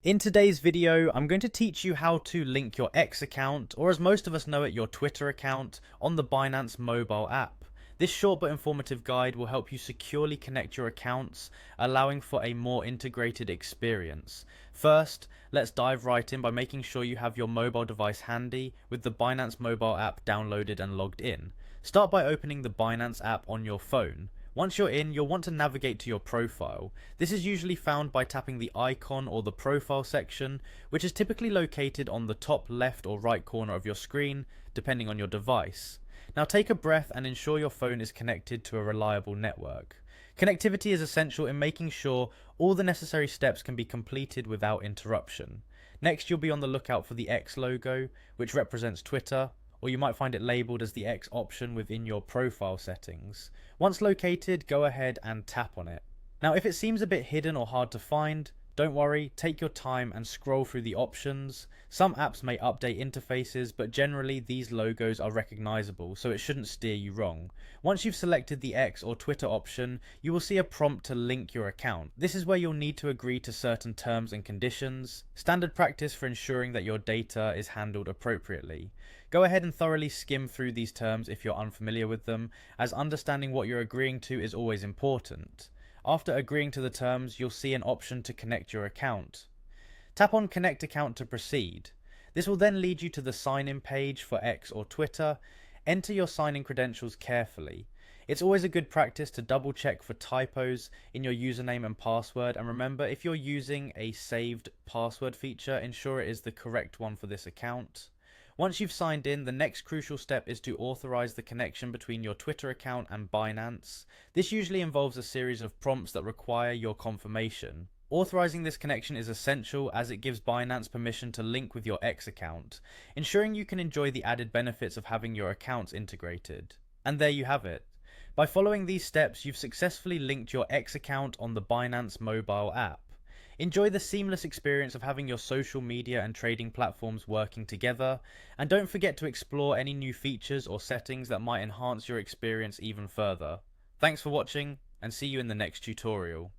In today's video, I'm going to teach you how to link your X account, or as most of us know it, your Twitter account, on the Binance mobile app. This short but informative guide will help you securely connect your accounts, allowing for a more integrated experience. First, let's dive right in by making sure you have your mobile device handy with the Binance mobile app downloaded and logged in. Start by opening the Binance app on your phone. Once you're in, you'll want to navigate to your profile. This is usually found by tapping the icon or the profile section, which is typically located on the top left or right corner of your screen, depending on your device. Now take a breath and ensure your phone is connected to a reliable network. Connectivity is essential in making sure all the necessary steps can be completed without interruption. Next, you'll be on the lookout for the X logo, which represents Twitter, or you might find it labeled as the X option within your profile settings. Once located, go ahead and tap on it. Now, if it seems a bit hidden or hard to find, don't worry, take your time and scroll through the options. Some apps may update interfaces, but generally these logos are recognizable, so it shouldn't steer you wrong. Once you've selected the X or Twitter option, you will see a prompt to link your account. This is where you'll need to agree to certain terms and conditions, standard practice for ensuring that your data is handled appropriately. Go ahead and thoroughly skim through these terms if you're unfamiliar with them, as understanding what you're agreeing to is always important. After agreeing to the terms, you'll see an option to connect your account. Tap on Connect Account to proceed. This will then lead you to the sign-in page for X or Twitter. Enter your sign-in credentials carefully. It's always a good practice to double check for typos in your username and password, and remember, if you're using a saved password feature, ensure it is the correct one for this account. Once you've signed in, the next crucial step is to authorize the connection between your Twitter account and Binance. This usually involves a series of prompts that require your confirmation. Authorizing this connection is essential as it gives Binance permission to link with your X account, ensuring you can enjoy the added benefits of having your accounts integrated. And there you have it. By following these steps, you've successfully linked your X account on the Binance mobile app. Enjoy the seamless experience of having your social media and trading platforms working together, and don't forget to explore any new features or settings that might enhance your experience even further. Thanks for watching, and see you in the next tutorial.